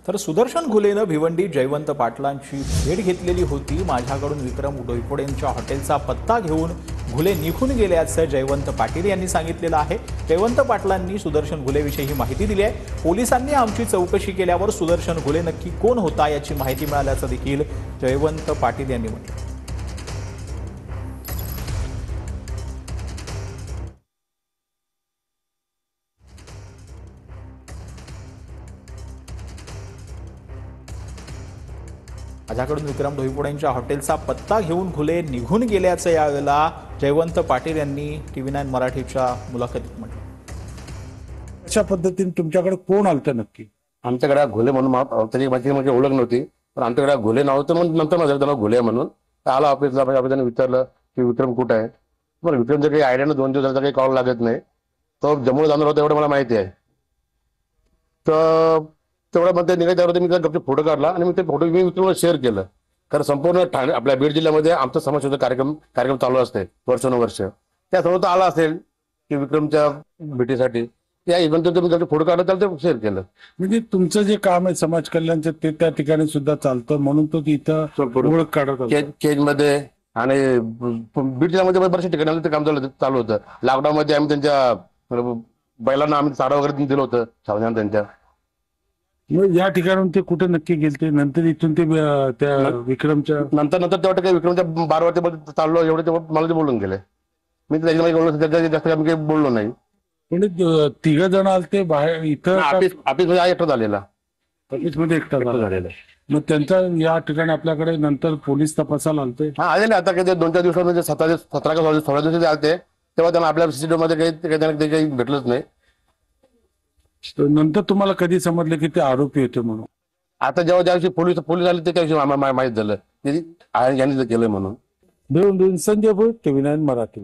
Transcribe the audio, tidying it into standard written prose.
तर सुदर्शन घुलेनं भिवंडी जयवंत पाटलांची भेट घेतलेली होती। माझ्याकडून विक्रम डोईफोडेंच्या हॉटेलचा पत्ता घेऊन घुले निघून गेल्याचं जयवंत पाटील यांनी सांगितलेलं आहे। जयवंत पाटलांनी सुदर्शन घुलेविषयी माहिती दिली आहे। पोलिसांनी आमची चौकशी केल्यावर सुदर्शन घुले नक्की कोण होता याची माहिती मिळाल्याचं देखील जयवंत पाटील यांनी म्हटलं। माझ्याकडून विक्रम डोईफोडेंच्या हॉटेलचा पत्ता घेऊन घुले निघून गेल्याचं यावेळेला जयवंत पाटील यांनी TV9 मराठीच्या मुलाखतीत म्हटलं। अशा पद्धतीने तुमच्याकडे कोण आलतं नक्की? आमच्याकडे घुले म्हणून तरी माझी ओळख नव्हती, पण आमच्याकडे घुले नाव होतं म्हणून नंतर माझं त्याला घुले म्हणून आला ऑफिसला। आपण विचारलं की विक्रम कुठे आहे, पण विक्रमचं काही आयडिया नाही, 2 दिवसाचा काही कॉल लागत नाही। तो जम्मूला जाणार होता एवढं मला माहिती आहे। तर तेवढं मध्ये निघायच्या होते, मी त्याचा फोटो काढला आणि मी ते फोटो विक्रमला शेअर केलं। कारण संपूर्ण ठाणे आपल्या बीड जिल्ह्यामध्ये आमचा समाजसेवा कार्यक्रम चालू असते वर्षानुवर्ष। त्यासमोर तो आला असेल की विक्रमच्या भेटीसाठी, त्या इव्हेंटचा मी त्याचा फोटो काढला, त्याला ते शेअर केलं। म्हणजे तुमचं जे काम आहे समाज कल्याणचं ते त्या ठिकाणी सुद्धा चालतं, म्हणून तो तिथं ओळख काढत होता। केजमध्ये आणि बीड जिल्ह्यामध्ये बऱ्याचशा ठिकाणी ते काम चालू होतं। लॉकडाऊन मध्ये आम्ही त्यांच्या बैलांना आम्ही चारा वगैरे दिलं होतं सावधान त्यांच्या। मग या ठिकाणून ते कुठे नक्की गेलते? नंतर इथून ते त्या विक्रमच्या नंतर तेवढं काही विक्रमच्या बारवरती चाललो एवढं ते मला ते बोलून गेले। मी त्याच्यामध्ये जास्त काही बोललो नाही। पण 3 जण आलते बाहेर इथं ऑफिसमध्ये एकटा झालेला, ऑफिसमध्ये एकटा झालेला। मग त्यांचा या ठिकाणी आपल्याकडे नंतर पोलीस तपासाला आलते? हा आलेले। आता काही 2-4 दिवसामध्ये 17 का 16 दिवसाचे आलते, तेव्हा त्यांना आपल्या सीसीटीव्ही मध्ये काही भेटलंच नाही। नंतर तुम्हाला कधी समजलं की ते आरोपी होते म्हणून? आता जेव्हा ज्या दिवशी पोलीस आले त्या दिवशी माहित झालं यांनी केलंय म्हणून। संजय भोईर, TV9 मराठी।